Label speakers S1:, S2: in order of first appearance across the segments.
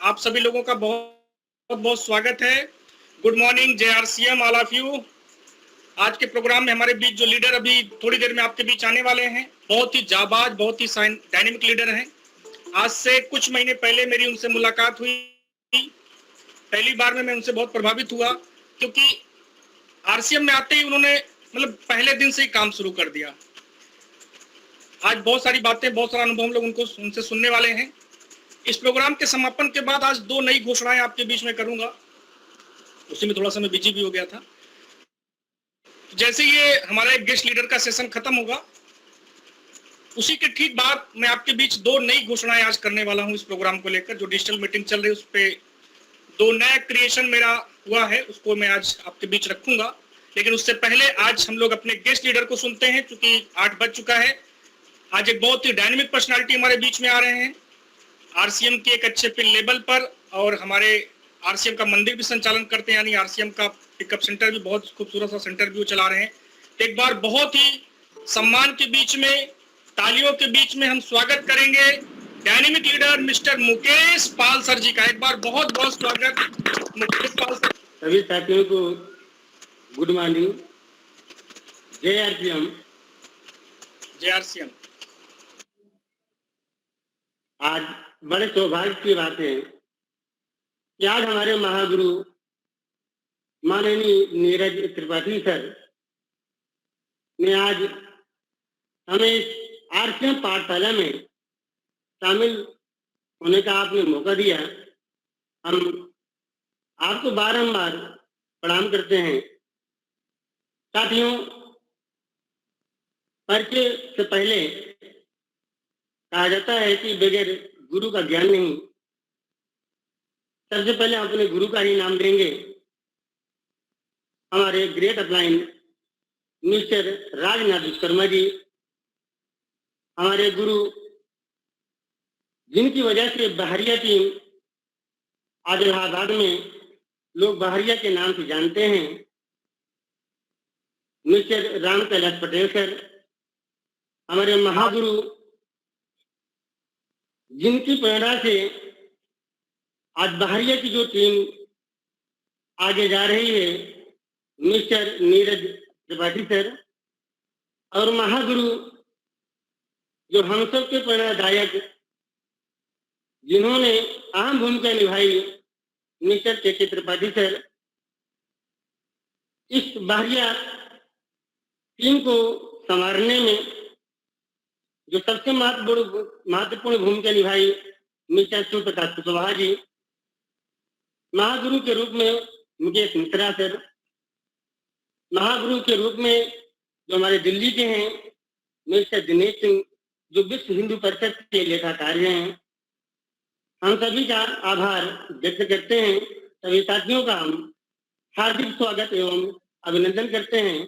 S1: आप सभी लोगों का बहुत बहुत स्वागत है। Good morning, JRCM all of you. आज के प्रोग्राम में हमारे बीच जो लीडर अभी थोड़ी देर में आपके बीच आने वाले हैं, बहुत ही जाबाज, बहुत ही डायनेमिक लीडर हैं। आज से कुछ महीने पहले मेरी उनसे मुलाकात हुई। पहली बार में मैं उनसे बहुत प्रभावित हुआ, क्योंकि RCM में आते ही उन्होंने पहले दिन से ही काम शुरू कर दिया। आज बहुत सारी बातें, बहुत सारा अनुभव हम लोग उनसे सुनने वाले हैं। इस प्रोग्राम के समापन के बाद आज 2 नई घोषणाएं आपके बीच में करूंगा। उसी में थोड़ा सा मैं बिजी भी हो गया था। जैसे ये हमारा एक गेस्ट लीडर का सेशन खत्म होगा, उसी के ठीक बाद मैं आपके बीच 2 नई घोषणाएं आज करने वाला हूं। इस प्रोग्राम को लेकर जो डिजिटल मीटिंग चल रही है, उस पे 2 नया क्रिएशन मेरा हुआ है, उसको मैं आज आपके बीच रखूंगा। लेकिन उससे पहले आज हम लोग अपने गेस्ट लीडर को सुनते हैं, क्योंकि 8 बज चुका है। आज एक बहुत ही डायनेमिक पर्सनालिटी हमारे बीच में आ रहे हैं, RCM के एक अच्छे पिन लेवल पर, और हमारे RCM का मंदिर भी संचालन करते हैं, यानी RCM का पिकअप सेंटर भी, बहुत खूबसूरत सा सेंटर भी वो चला रहे हैं। तो एक बार बहुत ही सम्मान के बीच में, तालियों के बीच में हम स्वागत करेंगे डायनेमिक लीडर मिस्टर मुकेश पाल सर जी का। एक बार बहुत बहुत स्वागत मुकेश पाल सर।
S2: सभी साथियों को गुड मॉर्निंग।
S1: JRCM।
S2: आज बड़े सौभाग्य की बात है कि आज हमारे महागुरु माननीय नीरज त्रिपाठी सर ने आज हमें RCM पाठशाला में शामिल होने का आपने मौका दिया। हम आपको बारंबार प्रणाम करते हैं। साथियों, परिचय से पहले कहा जाता है कि बगैर गुरु का ज्ञान नहीं। सबसे पहले हम अपने गुरु का ही नाम देंगे। हमारे great upline mister Rajnath Vishwakarma ji, हमारे गुरु, जिनकी वजह से बहरिया टीम आज इलाहाबाद में लोग बहरिया के नाम से जानते हैं, मिस्टर राम कैलाश पटेल सर, हमारे महागुरु, जिनकी प्रेरणा से आज बहरिया की जो टीम आगे जा रही है, मिस्टर नीरज त्रिपाठी सर, और महागुरु जो हम सब के प्रेरणादायक, जिन्होंने अहम भूमिका निभाई, मिस्टर के त्रिपाठी सर। इस बहरिया टीम को संवारने में जो सबसे महत्वपूर्ण भूमिका निभाई, मिस्टर शिव प्रकाश कुशवाहा जी। महागुरु के रूप में मुकेश मिश्रा सर। महागुरु के रूप में जो हमारे दिल्ली के हैं, मिस्टर दिनेश सिंह, जो विश्व हिंदू परिषद के लेखाकार हैं। हम सभी का आभार व्यक्त करते हैं। सभी साथियों का हम हार्दिक स्वागत एवं अभिनंदन करते हैं।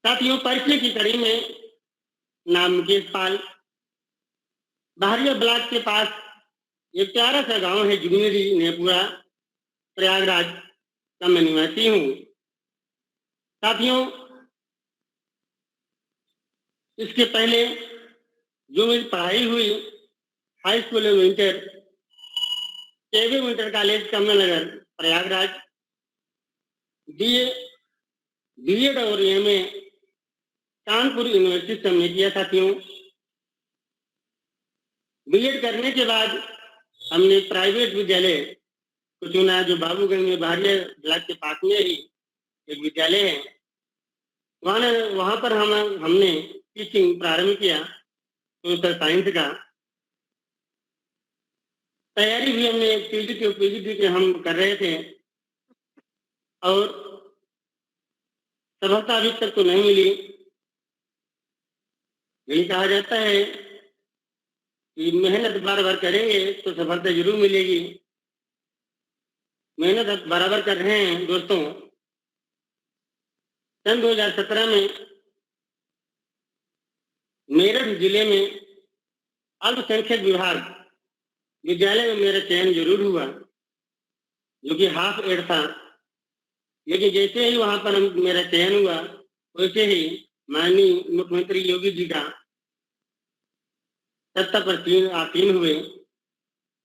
S2: साथियों, परिचय की कड़ी में नाम मुकेश पाल, बहरिया ब्लॉक के पास एक प्यारा सा गांव है जुगनेरी नेपुरा, प्रयागराज का मैं निवासी हूँ। साथियों, इसके पहले जो मेरी पढ़ाई हुई हाई स्कूल एवं inter KV inter college Kamlanagar Prayagraj, BEd और MA कानपुर यूनिवर्सिटी से हमने किया। साथियों, बीएड करने के बाद हमने प्राइवेट विद्यालय को चुना, जो बाबूगंज में बहरिया ब्लॉक के पास में ही एक विद्यालय है। वहां पर हमने टीचिंग प्रारंभ किया, सोशल साइंस का। तैयारी भी हमने PGT के हम कर रहे थे, और सफलता अभी तक तो नहीं मिली। यही कहा जाता है कि मेहनत बार बार करेंगे तो सफलता जरूर मिलेगी। मेहनत बराबर कर रहे हैं दोस्तों। सन 2017 में मेरठ जिले में अल्पसंख्यक विभाग विद्यालय में मेरा चयन जरूर हुआ, जो कि हाफ एड था। लेकिन जैसे ही वहां पर मेरा चयन हुआ, वैसे ही माननीय मुख्यमंत्री योगी जी का सत्ता पर आसीन हुए।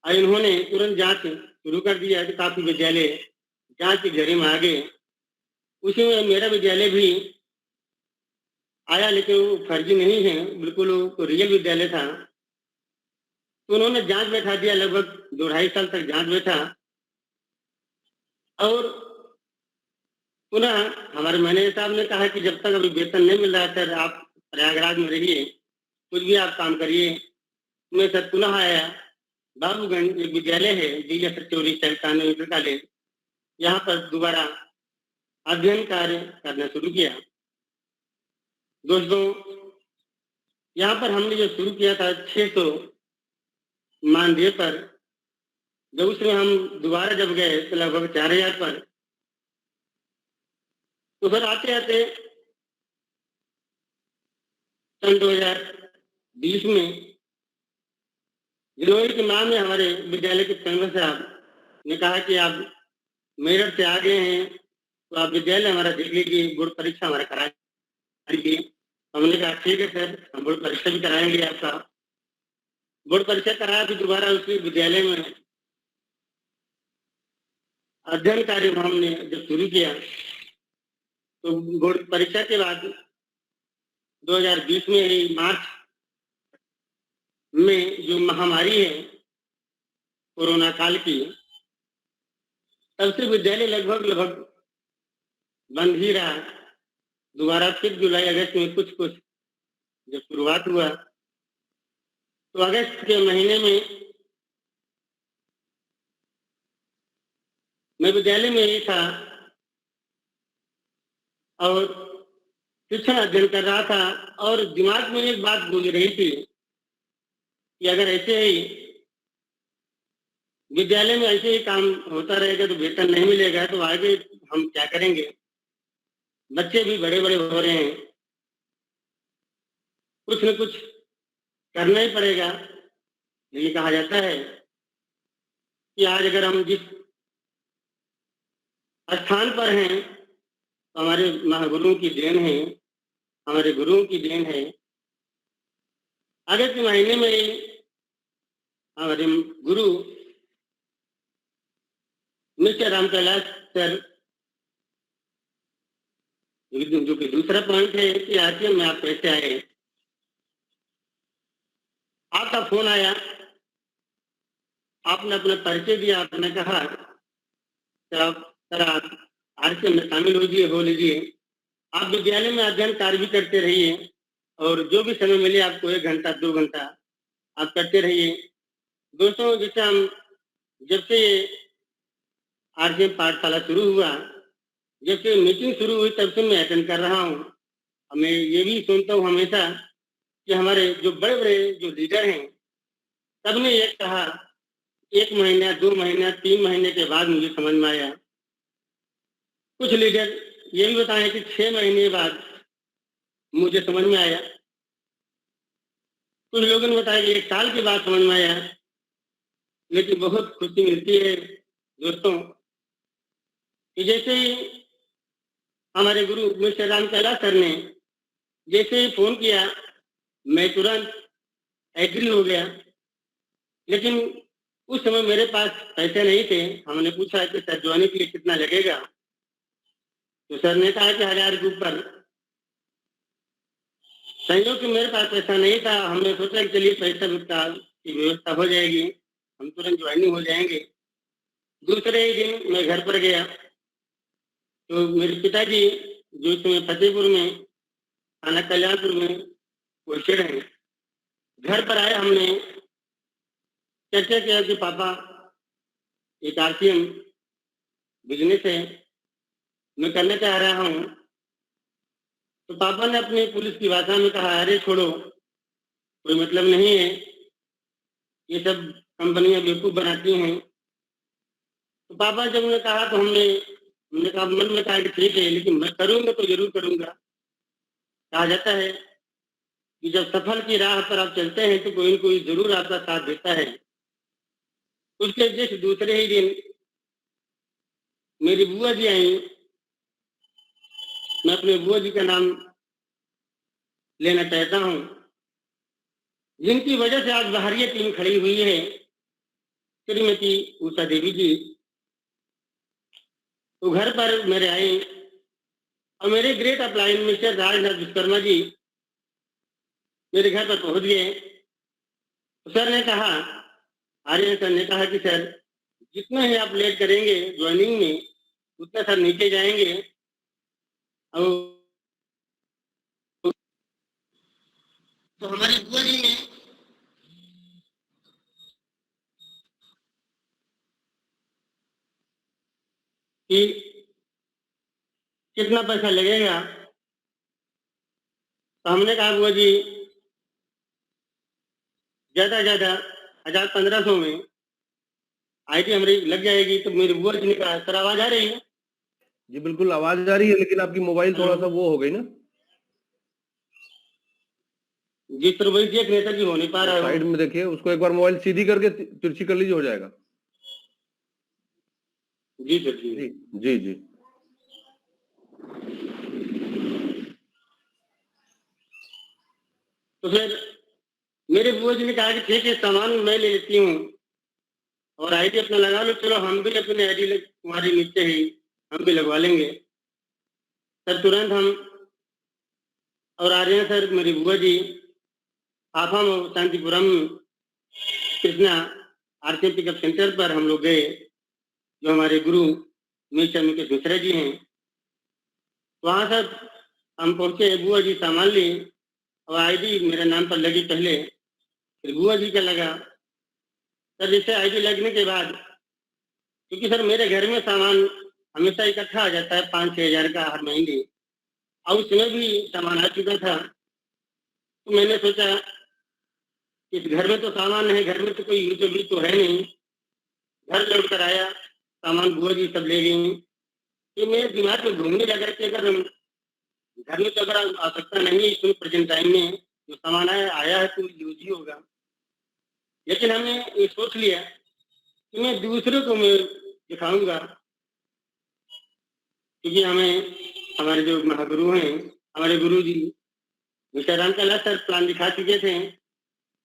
S2: और इन्होंने तुरंत जांच शुरू कर दिया। तो काफी विद्यालय जांच के घेरे में आ गए। उसी में मेरा विद्यालय भी आया, लेकिन वो फर्जी नहीं है, बिल्कुल वो रियल विद्यालय था। तो उन्होंने जांच बैठा दिया, लगभग 2-2.5 साल तक जांच बैठा। और पुनः हमारे मैनेजर साहब ने कहा कि जब तक अभी वेतन नहीं मिल रहा है सर, आप प्रयागराज में रहिए, कुछ भी आप काम करिए। मैं सर पुनः आया। बाबूगंज एक विद्यालय है, जीएस चौरी सैलकान कॉलेज, यहाँ पर दोबारा अध्ययन कार्य करना शुरू किया। दोस्तों, यहाँ पर हमने जो शुरू किया था 600 मानदेय पर, जब उसमें हम दोबारा जब गए तो लगभग 4000 पर। तो फिर आते आते सन 2020 में जनवरी के माह में हमारे विद्यालय के प्रिंसिपल साहब ने कहा कि आप मेरठ से आ गए हैं, तो आप विद्यालय हमारा देख लीजिए, बोर्ड परीक्षा हमारा करा लीजिए। हमने कहा ठीक है सर, हम बोर्ड परीक्षा भी कराएंगे आपका। बोर्ड परीक्षा कराया, फिर दोबारा उसी विद्यालय में अध्ययन कार्य हमने जब शुरू किया, तो बोर्ड परीक्षा के बाद 2020 में ही मार्च में जो महामारी है कोरोना काल की, तब से विद्यालय लगभग बंद ही रहा। दोबारा फिर जुलाई अगस्त में कुछ जब शुरुआत हुआ, तो अगस्त के महीने में मैं विद्यालय में ही था और शिक्षण अध्ययन कर रहा था। और दिमाग में एक बात गूंज रही थी कि अगर ऐसे ही विद्यालय में ऐसे ही काम होता रहेगा, तो वेतन नहीं मिलेगा, तो आगे हम क्या करेंगे। बच्चे भी बड़े बड़े हो रहे हैं, कुछ न कुछ करना ही पड़ेगा। ये कहा जाता है कि आज अगर हम जिस स्थान पर हैं, तो हमारे महागुरुओं की देन है, हमारे गुरुओं की देन है। अगस्त के महीने में ही हमारे गुरु मिस्टर राम कैलाश सर, जो कि दूसरा पॉइंट है कि आरसीएम में आप कैसे आए, आपका फोन आया, आपने अपना परिचय दिया, आपने कहा सर आप आरसीएम में शामिल हो लीजिए, आप विद्यालय में अध्ययन कार्य भी करते रहिए, और जो भी समय मिले आपको 1 घंटा 2 घंटा आप करते रहिए। दोस्तों, जैसे हम जब से आरसीएम पाठशाला शुरू हुआ, जब से मीटिंग शुरू हुई, तब से मैं अटेंड कर रहा हूँ। मैं ये भी सुनता हूँ हमेशा कि हमारे जो बड़े बड़े जो लीडर हैं, सबने ये कहा, 1 महीना 2 महीना 3 महीने के बाद मुझे समझ में आया। कुछ लीडर ये भी बताएं कि 6 महीने बाद मुझे समझ में आया। कुछ लोगों ने बताया कि 1 साल के बाद समझ में आया। लेकिन बहुत खुशी मिलती है दोस्तों कि जैसे ही हमारे गुरु मिस्टर राम कैलाश सर ने जैसे ही फोन किया, मैं तुरंत एग्री हो गया। लेकिन उस समय मेरे पास पैसे नहीं थे। हमने पूछा कि सर ज्वाइनिंग के लिए कितना लगेगा, तो सर ने कहा कि 1000 के ऊपर। संयोग से मेरे पास पैसा नहीं था। हमने सोचा कि चलिए पैसा की व्यवस्था हो जाएगी, हम तुरंत ज्वाइनिंग हो जाएंगे। दूसरे ही दिन मैं घर पर गया, तो मेरे पिताजी जो इस समय फतेहपुर में, थाना कल्याणपुर में पोस्टेड हैं, घर पर आए। हमने चर्चा किया कि पापा एक आरसीएम बिजनेस है, मैं करना चाह रहा हूँ। तो पापा ने अपने पुलिस की भाषा में कहा, अरे छोड़ो, कोई मतलब नहीं है, ये सब कंपनियां बेवकूफ बनाती हैं। तो पापा जब उन्होंने कहा, तो हमने कहा, मन में कहा कि ठीक है, लेकिन मैं करूंगा तो जरूर करूंगा। कहा जाता है कि जब सफल की राह पर आप चलते हैं, तो कोई न कोई जरूर आपका साथ देता है। उसके जस्ट दूसरे ही दिन मेरी बुआ जी आई। मैं अपने बुआ जी का नाम लेना चाहता हूँ, जिनकी वजह से आज बाहरी टीम खड़ी हुई है। श्रीमती उषा देवी जी, तो घर पर मेरे आए और मेरे great upline mister Rajnath Vishwakarma ji मेरे घर पर पहुंच गए। तो सर ने कहा, आर्यन सर ने कहा कि सर जितना ही आप लेट करेंगे ज्वाइनिंग में उतना सर नीचे जाएंगे। और तो हमारी बुआ जी ने कि कितना पैसा लगेगा, तो हमने कहा बुआ जी ज्यादा 1,000-1,500 में आईटी हमारी लग जाएगी। तो मेरी बुआ जी ने कहा, सर आवाज आ रही है?
S3: जी बिल्कुल आवाज आ रही है, लेकिन आपकी मोबाइल थोड़ा सा वो हो गई ना।
S2: जी सर वही देख रहे सर जी, हो नहीं पा रहा है।
S3: साइड में देखिए, उसको एक बार मोबाइल सीधी करके तिरछी कर लीजिए, हो जाएगा।
S2: जी सर जी
S3: जी जी जी।
S2: तो फिर मेरे बुआ जी ने कहा कि ठीक है सामान मैं ले लेती हूँ और आईडी अपना लगा लो, चलो हम भी अपने आईडी तुम्हारी नीचे ही हम भी लगवा लेंगे। सर तुरंत हम और आर्यन सर, मेरी बुआ जी, आफाम और Shantipuram Krishna RC pickup centre पर हम लोग गए, जो हमारे गुरु मिस्टर मुकेश मिश्रा जी हैं। वहां सर हम पहुंचे, बुआ जी सामान ली और आईडी मेरे नाम पर लगी पहले, फिर बुआ जी का लगा। सर जैसे आईडी लगने के बाद, क्योंकि सर मेरे घर में सामान हमेशा इकट्ठा आ जाता है 5-6 हजार का हर महीने, और उसमें भी सामान आ चुका था। तो मैंने सोचा इस घर में तो सामान है, घर में तो कोई यूज भी तो है नहीं। घर लौट कर आया, सामान बुआ जी सब ले गई। तो मेरे दिमाग में घूमने लगा कि अगर हम घर में तो अगर आवश्यकता नहीं है इसमें प्रेजेंट टाइम में जो सामान आया है तो यूज ही होगा। लेकिन हमने ये सोच लिया कि मैं दूसरों को मैं दिखाऊंगा, क्योंकि हमें हमारे जो महागुरु हैं, हमारे गुरु जी मिस्टर रामकला सर प्लान दिखा चुके थे।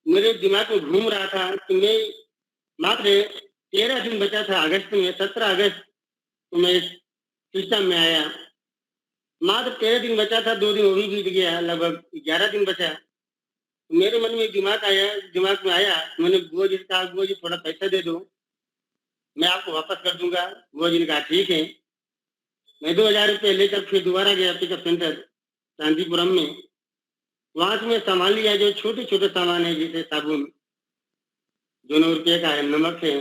S2: मेरे दिमाग में घूम रहा था कि मैं मात्र 13 दिन बचा था अगस्त में, 17 अगस्त तो मैं सिस्टम में आया। मात्र 13 दिन बचा था, 2 दिन वो भी बीत गया, लगभग 11 दिन बचा। तो मेरे मन में दिमाग में आया, मैंने बुआ जी से कहा, बुआ जी थोड़ा पैसा दे दो, मैं आपको वापस कर दूंगा। बुआ जी ने कहा ठीक है। मैं 2,000 रुपये लेकर फिर दोबारा गया पिकअप सेंटर शांतिपुरम में। वहां से मैं सामान लिया, जो छोटे छोटे सामान है, जैसे साबुन 2 रुपये का है, नमक है,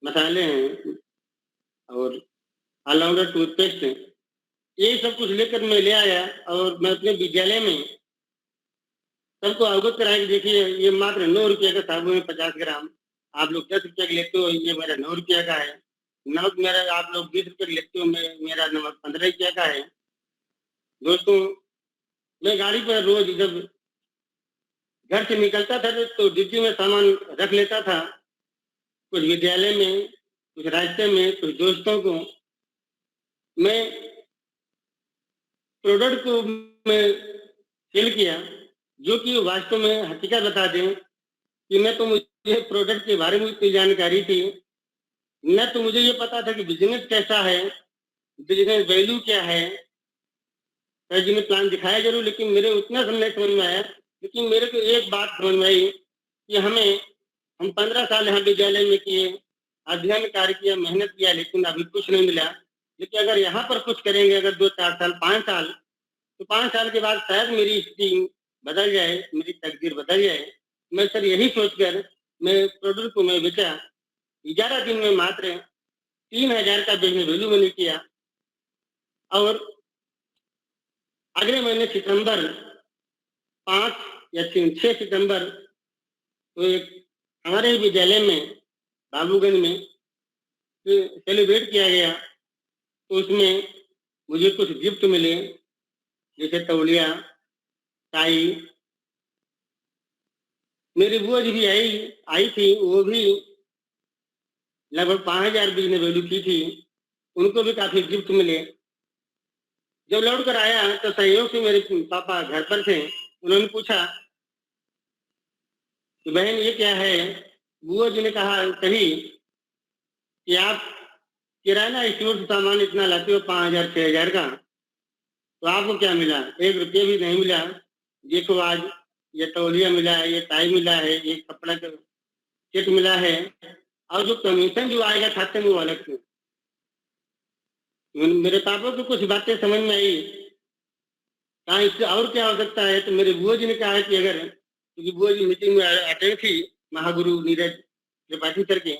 S2: मसाले हैं और ऑलराउंडर टूथपेस्ट है, ये सब कुछ लेकर मैं ले आया। और मैं अपने विद्यालय में सबको अवगत कराया कि देखिए ये मात्र 9 रुपये का साबुन है, 50 ग्राम। आप लोग 10 रुपये का लेते हो, ये मेरा 9 रुपये का है। नमक मेरा आप लोग 20 रुपये का लेते हो, मेरा नमक 15 रुपये का है। दोस्तों मैं गाड़ी पर रोज जब घर से निकलता था तो डिब्बी में सामान रख लेता था, कुछ विद्यालय में, कुछ रास्ते में, कुछ दोस्तों को। मैं प्रोडक्ट को मैं सेल किया, जो कि वास्तव में हकीकत बता दें कि मैं तो मुझे प्रोडक्ट के बारे में इतनी जानकारी थी, न तो मुझे ये पता था कि बिजनेस कैसा है, बिजनेस वैल्यू क्या है। सर जी ने प्लान दिखाया जरूर, लेकिन मेरे उतना नहीं समझ में आया। लेकिन मेरे को एक बात समझ में आई कि हम 15 साल यहाँ विद्यालय में किए, अध्ययन कार्य किया, मेहनत किया, लेकिन अभी कुछ नहीं मिला। लेकिन अगर यहाँ पर कुछ करेंगे, अगर 2-4 साल 5 साल, तो 5 साल के बाद शायद मेरी स्थिति बदल जाए, मेरी तकदीर बदल जाए। मैं सर यही सोचकर मैं प्रोडक्ट को मैं बेचा। 11 दिन में मात्र 3,000 का बिजनेस वैल्यू मैंने किया। और अगले महीने सितंबर 5 या 6 सितंबर तो एक हमारे ही विद्यालय में बाबूगंज में सेलिब्रेट किया गया। तो उसमें मुझे कुछ गिफ्ट मिले, जैसे तौलिया, टाई। मेरी बुआ जी भी आई थी, वो भी लगभग 5,000 बिजनेस वैल्यू की थी, उनको भी काफी गिफ्ट मिले। जब लौट कर आया तो संयोग से मेरे पापा घर पर थे। उन्होंने पूछा कि बहन ये क्या है? बुआ जी ने कही कि आप किराना स्टोर से सामान इतना लाते हो 5,000 6,000 का, तो आपको क्या मिला? 1 रुपया भी नहीं मिला। देखो आज ये तौलिया मिला है, ये टाई मिला है, ये कपड़ा का सेट मिला है, और जो कमीशन जो आएगा खाते में वो अलग से। मेरे पापा को कुछ बातें समझ में आई, कहा इससे और क्या हो सकता है। तो मेरे बुआ जी ने कहा कि अगर, क्योंकि बुआ जी मीटिंग में अटेंड थी महागुरु नीरज त्रिपाठी सर के,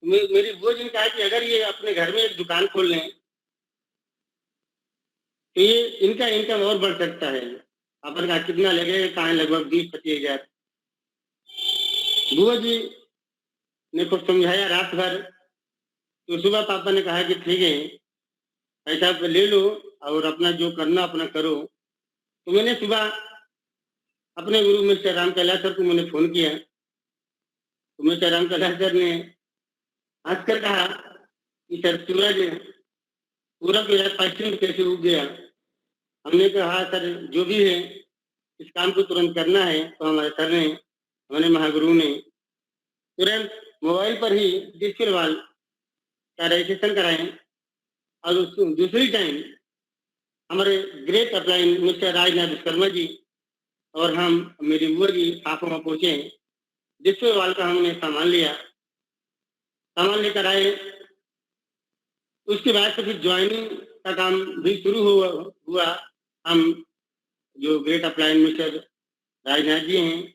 S2: मेरी बुआ जी ने कहा कि अगर ये अपने घर में एक दुकान खोल लें तो ये इनका इनकम और बढ़ सकता है। अपन का कितना लगेगा? कहा लगभग 20-25 हजार। बुआ जी ने कुछ समझाया रात भर, तो सुबह पापा ने कहा कि ठीक है, पैसा तो ले लो और अपना जो करना अपना करो। तो मैंने सुबह अपने गुरु मिस्टर राम कैलाश सर को मैंने फोन किया, तो मिस्टर राम कैलाश सर ने हंसकर कहा कि सर सूरज पूरब के पश्चिम कैसे उग गया। हमने कहा सर जो भी है इस काम को तुरंत करना है। तो हमारे सर ने, हमारे महागुरु ने तुरंत मोबाइल पर ही डिजिटल वाल का रजिस्ट्रेशन कराए, और दूसरी टाइम हमारे great upline mister Rajnath Vishwakarma ji और हम, मेरी बुआ जी हाफों में पहुंचे। डिजिटल वाल का हमने सामान लिया, सामान लेकर आए। उसके बाद से फिर ज्वाइनिंग का काम भी शुरू हुआ। हम जो great upline mister Rajnath ji हैं,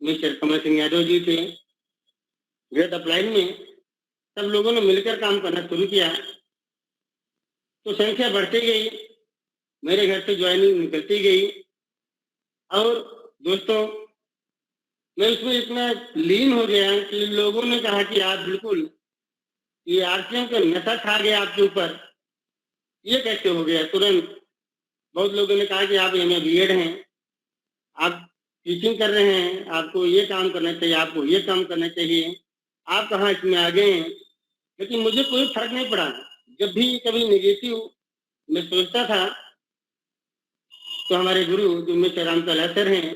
S2: मिस्टर कमल सिंह यादव जी थे, ग्रेट अपलाइन में सब लोगों ने मिलकर काम करना शुरू किया। तो संख्या बढ़ती गई, मेरे घर से ज्वाइनिंग निकलती गई, और दोस्तों मैं उसमें इतना लीन हो गया कि लोगों ने कहा कि आप बिल्कुल ये आरसीएम का नशा खा गया आपके ऊपर, ये कैसे हो गया? तुरंत बहुत लोगों ने कहा कि आप एमए बीएड हैं, आप टीचिंग कर रहे हैं, आपको ये काम करना चाहिए, आपको ये काम करना चाहिए, आप कहाँ इसमें आ गए हैं। लेकिन मुझे कोई फर्क नहीं पड़ा। जब भी कभी नेगेटिव मैं सोचता था, तो हमारे गुरु जो मिस्टर राम कैलाश सर हैं,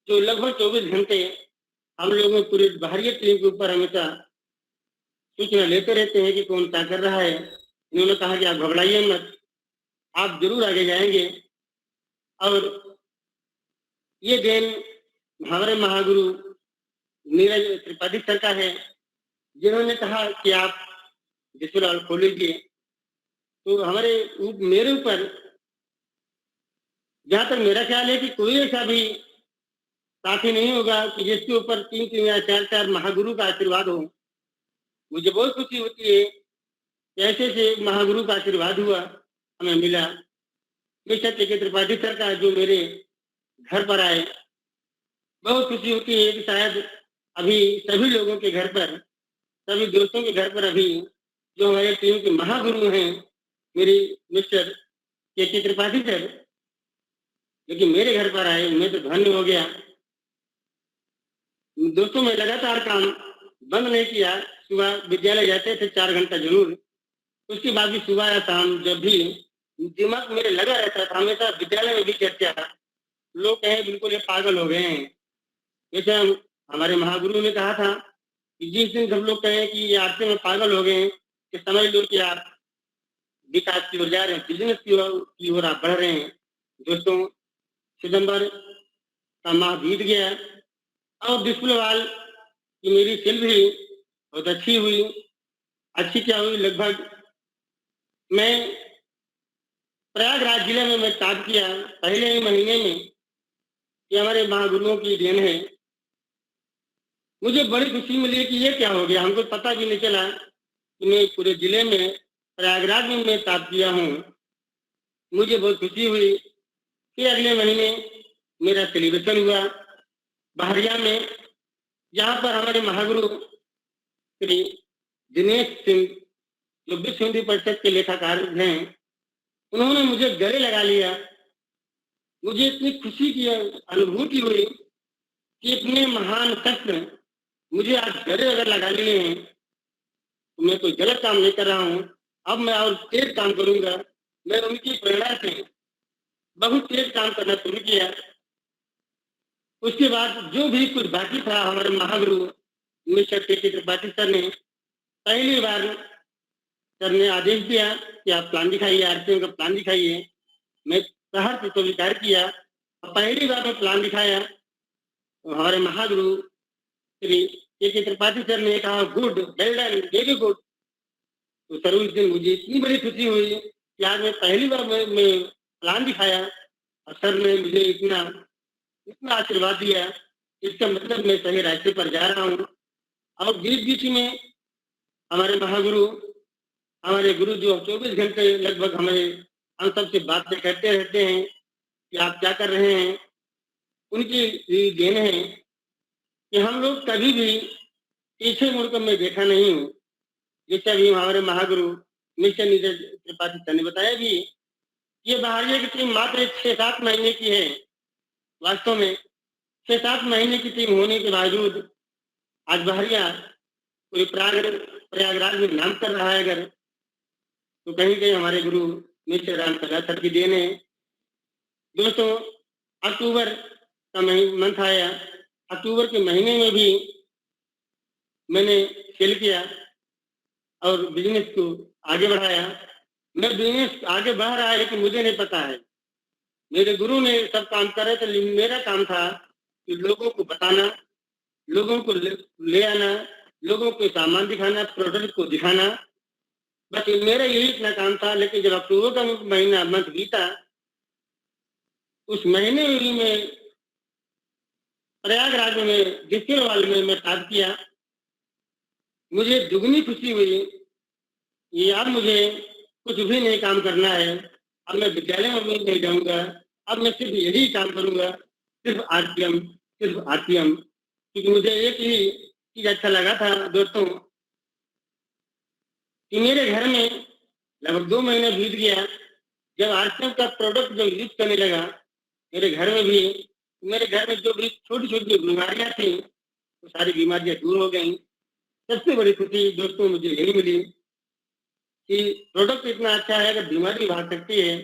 S2: जो लगभग 24 घंटे हम लोगों पूरे बाहरी टीम के ऊपर हमेशा सूचना लेते रहते हैं कि कौन क्या कर रहा है। इन्होंने कहा कि आप घबराइए मत, आप जरूर आगे जाएंगे। और ये देन हमारे महागुरु नीरज त्रिपाठी सर का है, जिन्होंने कहा कि आप डिजिटल खोल लीजिए। तो मेरे ऊपर, जहां तक मेरा ख्याल है कि कोई ऐसा भी साथी नहीं होगा कि जिसके ऊपर 3-3 या 4-4 महागुरु का आशीर्वाद हो। मुझे बहुत खुशी होती है कि ऐसे से महागुरु का आशीर्वाद हुआ, हमें मिला। मिस्टर के त्रिपाठी सर का जो मेरे घर पर आए, बहुत खुशी होती है कि शायद अभी सभी लोगों के घर पर, सभी दोस्तों के घर पर अभी जो हमारे टीम के महागुरु हैं, मेरी मिस्टर के त्रिपाठी सर, लेकिन मेरे घर पर आए, मैं तो धन्य हो गया। दोस्तों मैं लगातार काम बंद नहीं किया। सुबह विद्यालय जाते थे 4 घंटा जरूर, उसके बाद भी सुबह या शाम जब भी दिमाग मेरे लगा रहता था, हमेशा विद्यालय में भी चर्चा, लोग कहे बिल्कुल ये पागल हो गए हैं। जैसे हमारे महागुरु ने कहा था कि जिस दिन सब लोग कहें कि ये आरती में पागल हो गए हैं, कि समझ लो कि आप विकास की ओर जा रहे हैं, बिजनेस की ओर आप बढ़ रहे हैं। दोस्तों सितंबर का माह बीत गया, और डिस्प्लेवाल की मेरी सेल भी बहुत अच्छी हुई। अच्छी क्या हुई, लगभग मैं प्रयागराज जिले में मैं स्टार्ट किया पहले ही महीने में। ये हमारे महागुरुओं की देन है। मुझे बड़ी खुशी मिली कि ये क्या हो गया, हमको पता भी नहीं चला कि मैं पूरे जिले में प्रयागराज में मैं स्टार्ट किया हूँ। मुझे बहुत खुशी हुई कि अगले महीने मेरा सेलिब्रेशन हुआ बहरिया में, जहाँ पर हमारे महागुरु श्री दिनेश सिंह, जो विश्व हिंदी परिषद के लेखाकार हैं, उन्होंने मुझे गले लगा लिया। मुझे इतनी खुशी की अनुभूति हुई कि इतने महान शख्स मुझे आज गले अगर लगा लिए हैं, तो मैं कोई गलत काम नहीं कर रहा हूँ। अब मैं और तेज काम करूंगा। मैं उनकी प्रेरणा से बहुत तेज काम करना शुरू किया। उसके बाद जो भी कुछ बाकी था, हमारे महागुरु मिस्टर के त्रिपाठी सर ने पहली बार सर ने आदेश दिया कि आप प्लान दिखाइए, आरसीएम का प्लान दिखाइए। मैं सहर्ष तो स्वीकार किया और पहली बार मैं प्लान दिखाया तो हमारे महागुरु श्री के त्रिपाठी सर ने कहा, good, well done, very good. तो सर उस दिन मुझे इतनी बड़ी खुशी हुई कि आज मैं पहली बार मैं प्लान दिखाया और सर ने मुझे इतना इतना आशीर्वाद दिया। इसका मतलब मैं सही रास्ते पर जा रहा हूँ। और बीच बीच में हमारे महागुरु, हमारे गुरु जो 24 घंटे लगभग हमें हम सबसे बातें करते रहते हैं कि आप क्या कर रहे हैं। उनकी ये देन है कि हम लोग कभी भी पीछे मुड़कर मैं देखा नहीं हूँ। जैसे अभी हमारे महागुरु मिस्टर नीरज त्रिपाठी सर ने बताया भी, ये बाहरिया की टीम मात्र 6-7 महीने की है। वास्तव में 6-7 महीने की टीम होने के बावजूद आज बाहरिया कोई प्रयागराज में नाम कर रहा है अगर, तो कहीं कहीं हमारे गुरु मिस्टर राम सगा सर की देन है। दोस्तों, अक्टूबर का मंथ आया। अक्टूबर के महीने में भी मैंने सेल किया और बिजनेस को आगे बढ़ाया। मैं बिजनेस आगे बढ़ रहा है लेकिन मुझे नहीं पता है, मेरे गुरु ने सब काम करे थे। मेरा काम था कि लोगों को बताना, लोगों को ले आना, लोगों को सामान दिखाना, प्रोडक्ट को दिखाना, बस मेरा यही इतना काम था। लेकिन जब अक्टूबर का महीना मंथ बीता, उस महीने में भी मैं प्रयागराज में डिस्ट्रिक्ट में मैं काम किया। मुझे दुगनी खुशी हुई ये अब मुझे कुछ भी नहीं काम करना है। अब मैं विद्यालय में भी नहीं जाऊंगा, अब मैं सिर्फ यही काम करूंगा, सिर्फ आरपीएम, सिर्फ आरपीएम। क्योंकि मुझे एक ही चीज अच्छा लगा था दोस्तों कि मेरे घर में लगभग 2 महीने बीत गया। जब आरपीएम का प्रोडक्ट जब यूज करने लगा मेरे घर में भी, मेरे घर में जो भी छोटी छोटी बीमारियां थी वो सारी बीमारियां दूर हो गई। सबसे बड़ी खुशी दोस्तों मुझे यही मिली कि प्रोडक्ट इतना अच्छा है, अगर बीमारी भाग सकती है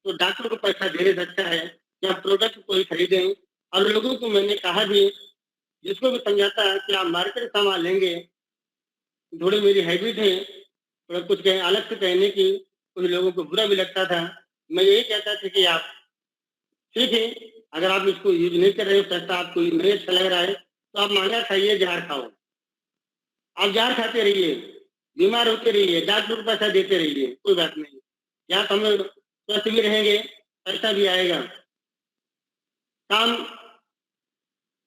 S2: तो डॉक्टर को पैसा देने से अच्छा है कि आप प्रोडक्ट को ही खरीदें। और लोगों को मैंने कहा भी, जिसको भी समझाता है कि आप मार्केट सामान लेंगे, थोड़ी मेरी हैबिट है थोड़ा कुछ कहें अलग से कहने की, कुछ लोगों को बुरा भी लगता था। मैं यही कहता था कि आप ठीक है, अगर आप इसको यूज नहीं कर रहे हो, पैसा आपको नहीं अच्छा लग रहा है तो आप महंगा खाइए, जहर खाओ। आप जहर खाते रहिए, बीमार होते रहिए, डॉक्टर को पैसा देते रहिए, कोई बात नहीं। यहाँ तो हम लोग स्वस्थ भी रहेंगे, पैसा भी आएगा। काम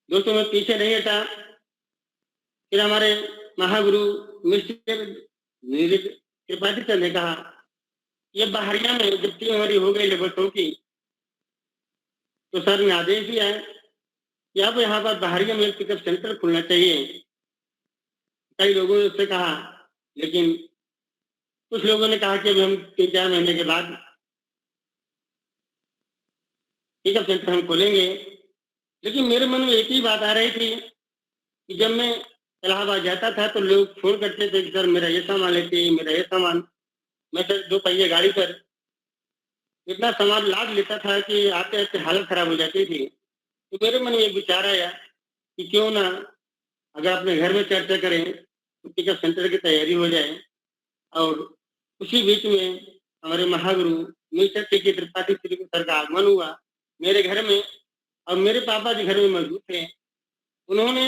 S2: दोस्तों में पीछे नहीं हटा। फिर हमारे महागुरु मिस्टर नीरज त्रिपाठी सर ने कहा, ये बाहरिया में जब टीम हमारी हो गई लेबर्टों की, तो सर ने आदेश दिया है कि अब यहाँ पर बाहरिया में एक पिकअप सेंटर खुलना चाहिए। कई लोगों ने उससे कहा, लेकिन कुछ लोगों ने कहा कि अभी हम 3-4 महीने के बाद पिकअप सेंटर हम खोलेंगे। लेकिन मेरे मन में एक ही बात आ रही थी कि जब मैं इलाहाबाद जाता था तो लोग फोन करते थे कि सर मेरा ये सामान लेते, मेरा ये सामान। मैं सर 2 पहिए गाड़ी पर इतना सामान लाद लेता था कि आते आते हालत खराब हो जाती थी। तो मेरे मन में एक विचार आया कि क्यों ना अगर अपने घर में चर्चा करें तो पिकअप सेंटर की तैयारी हो जाए। और उसी बीच में हमारे महागुरु मिस्टर के त्रिपाठी सर का आगमन हुआ मेरे घर में, और मेरे पापा जी घर में मौजूद थे। उन्होंने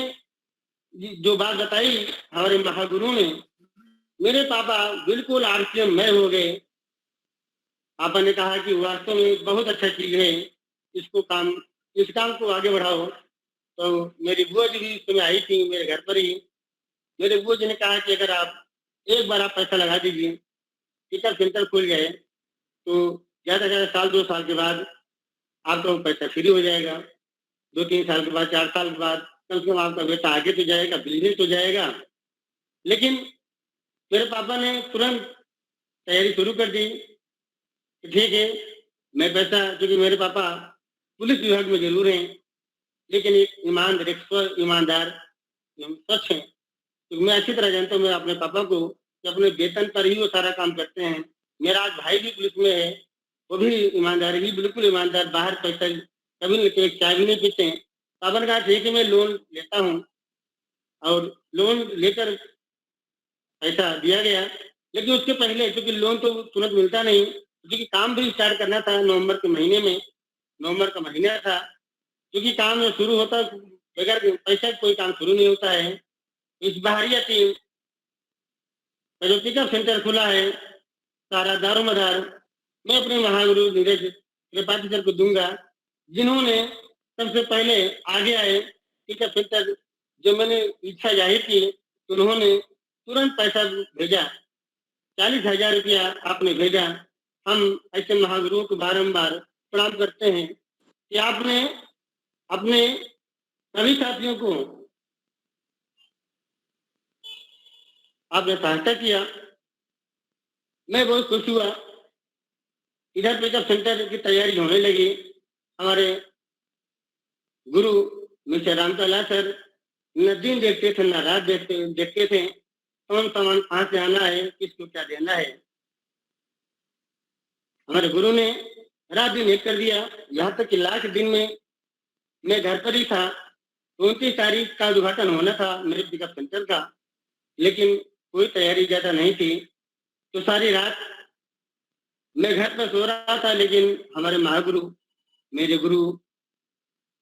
S2: जो बात बताई हमारे महागुरु ने, मेरे पापा बिल्कुल आरसीएम में हो गए। पापा ने कहा कि वास्तव में बहुत अच्छा चीज है, इस काम को आगे बढ़ाओ। तो मेरी बुआ जी भी इस समय आई थी मेरे घर पर ही। मेरे बुआ जी ने कहा कि अगर आप एक बार आप पैसा लगा दीजिए, पिकअप सेंटर खुल जाए, तो ज्यादा से ज्यादा 1-2 साल के बाद आपका पैसा फ्री हो जाएगा। 2-3 साल के बाद, 4 साल के बाद कम से कम आपका बेटा आगे तो जाएगा, बिजनेस तो जाएगा। लेकिन मेरे पापा ने तुरंत तैयारी शुरू कर दी। ठीक है, मैं पैसा, क्योंकि मेरे पापा पुलिस विभाग में जरूर हैं लेकिन एक ईमानदार, एक ईमानदार, स्वच्छ है। तो मैं अच्छी तरह जानता हूँ मैं अपने पापा को कि अपने वेतन पर ही वो सारा काम करते हैं। मेरा आज भाई भी पुलिस में है, वो भी ईमानदार, ही बिल्कुल ईमानदार, बाहर पैसा कभी नहीं लेते, चाय भी नहीं पीते हैं। पापा ने कहा ठीक है मैं लोन लेता हूँ, और लोन लेकर पैसा दिया गया। लेकिन उसके पहले, क्योंकि लोन तो तुरंत मिलता नहीं, क्योंकि काम भी स्टार्ट करना था नवंबर के महीने में, नवंबर का महीना था, क्योंकि काम शुरू होता, बगैर पैसा कोई काम शुरू नहीं होता है। इस बाहरिया टीम का जो पिकअप सेंटर खुला है, सारा दारोमदार मैं अपने महागुरु नीरज त्रिपाठी सर को दूंगा, जिन्होंने सबसे पहले आगे आए। पिकअप सेंटर जो मैंने इच्छा जाहिर की, तो उन्होंने तुरंत पैसा भेजा, 40,000 रुपया आपने भेजा। हम ऐसे महागुरुओं को बारंबार प्रणाम करते हैं कि आपने अपने सभी साथियों को आपने सहायता किया। मैं बहुत खुश हुआ। इधर पिकअप सेंटर की तैयारी होने लगी। हमारे गुरु मिस्टर रामतला सर न दिन देखते थे, न रात देखते थे, कौन सामान कहाँ से आना है, किसको क्या देना है। हमारे गुरु ने रात दिन एक कर दिया। यहाँ तक कि लास्ट दिन में मैं घर पर ही था। 29 तारीख का उद्घाटन होना था मेरे पिकअप सेंटर का, लेकिन कोई तैयारी ज्यादा नहीं थी। तो सारी रात मैं घर पर सो रहा था, लेकिन हमारे महागुरु, मेरे गुरु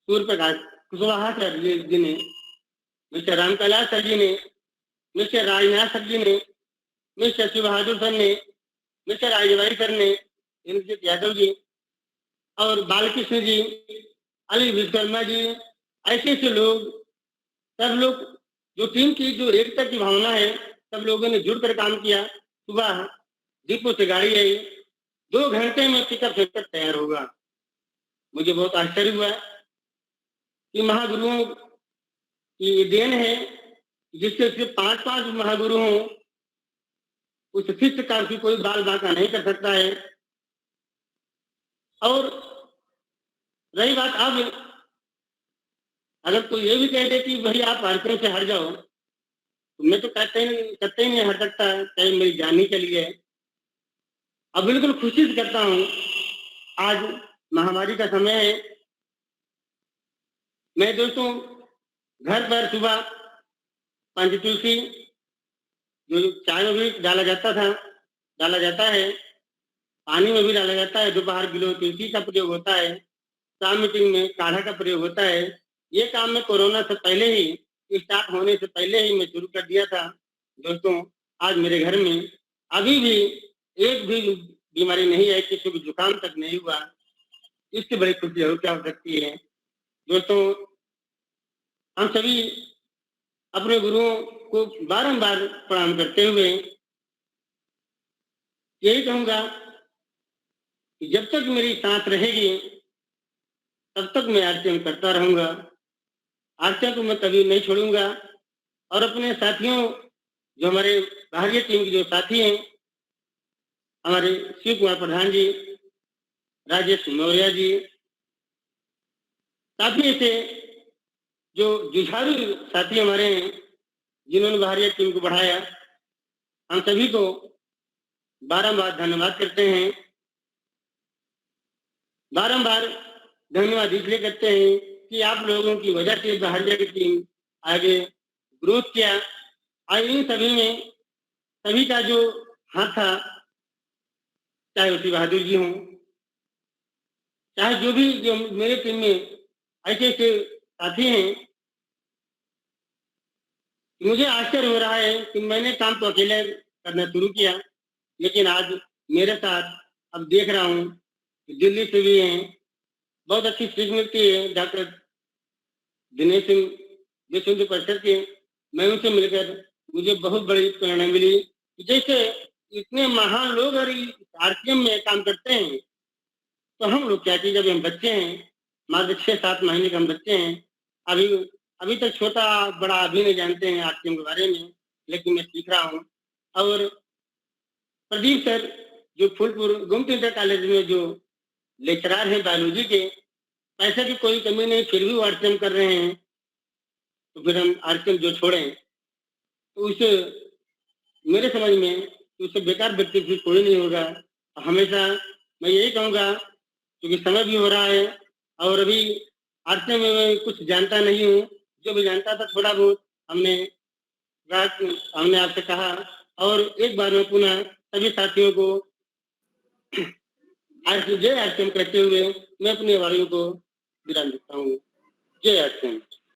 S2: सूर्य प्रकाश कुशवाहा सर जी ने, मिस्टर राम कैलाश सर जी ने, मिस्टर राजनाथ सर जी ने, मिस्टर शिव बहादुर सर ने, मिस्टर राजभाई सर ने, इंद्रजीत यादव जी और बालकृष्ण जी, अली विश्वकर्मा जी, ऐसे ऐसे लोग, सब लोग, जो टीम की जो एकता की भावना है, सब लोगों ने जुड़कर काम किया। सुबह दीपो से गाड़ी आई, 2 घंटे में पिकअप सेंटर तैयार होगा। मुझे बहुत आश्चर्य हुआ कि महागुरुओं की ये देन है, जिससे सिर्फ 5 महागुरु हों, उस शिष्य का भी कोई बाल बांका नहीं कर सकता है। और रही बात, अब अगर कोई ये भी कह दे कि भाई आप आरती से हट जाओ, तो मैं तो कतई नहीं हट सकता, चाहे मेरी जान ही चली है। अब बिल्कुल खुशी से करता हूँ। आज महामारी का समय है। मैं दोस्तों घर पर सुबह पंचतुलसी, जो चाय में भी डाला जाता है, पानी में भी डाला जाता है, दोपहर किलो तुलसी का प्रयोग होता है, शाम मीटिंग में काढ़ा का प्रयोग होता है। ये काम मैं कोरोना से पहले ही, स्टार्ट होने से पहले ही मैं शुरू कर दिया था। दोस्तों आज मेरे घर में अभी भी एक भी बीमारी नहीं है, किसी को जुकाम तक नहीं हुआ। इसकी बड़ी खुशी और क्या हो सकती है। दोस्तों हम सभी अपने गुरुओं को बारंबार प्रणाम करते हुए यही कहूंगा कि जब तक मेरी सांस रहेगी, तब तक मैं आरती करता रहूंगा। आरती को मैं कभी नहीं छोड़ूंगा। और अपने साथियों, जो हमारे बाहरी टीम के जो साथी हैं, हमारे शिव कुमार प्रधान जी, राजेश मौर्य जी, काफी ऐसे जो जुझारू साथी हमारे हैं, जिन्होंने बाहरी टीम को बढ़ाया, हम सभी को बारंबार धन्यवाद करते हैं। बारंबार धन्यवाद इसलिए करते हैं कि आप लोगों की वजह से बाहरिया की टीम आगे ग्रोथ किया। और इन सभी में सभी का जो हाथ था, चाहे उसी बहादुर जी हों, चाहे जो भी जो मेरे टीम में ऐसे ऐसे साथी हैं, मुझे आश्चर्य हो रहा है कि मैंने काम तो अकेले करना शुरू किया, लेकिन आज मेरे साथ अब देख रहा हूँ कि दिल्ली से भी हैं, बहुत अच्छी सीख मिलती है। डॉक्टर दिनेश सिंह विश्व हिंदू परिषद के, मैं उनसे मिलकर मुझे बहुत बड़ी प्रेरणा मिली कि जैसे इतने महान लोग और आरसीएम में काम करते हैं, तो हम लोग क्या चीज, अभी हम बच्चे हैं, मात्र 6-7 महीने के हम बच्चे हैं। अभी तक छोटा बड़ा अभी नहीं जानते हैं आरसीएम के बारे में, लेकिन मैं सीख रहा हूँ। और प्रदीप सर जो फूलपुर गोमती इंटर कॉलेज में जो लेक्चरार है बायोलॉजी के, पैसे की कोई कमी नहीं, फिर भी वो आरसीएम कर रहे हैं, तो फिर हम आरसीएम जो छोड़ें, तो उसे मेरे समझ में तो उससे बेकार व्यक्ति फिर कोई नहीं होगा। हमेशा मैं यही कहूँगा, क्योंकि समय भी हो रहा है और अभी आरसीएम में मैं कुछ जानता नहीं हूँ, जो भी जानता था थोड़ा बहुत हमने हमने आपसे कहा, और एक बार मैं पुनः सभी साथियों को जय आरसीएम कहते हुए मैं अपने वाणियों को विराम देता हूँ। जय आरसीएम।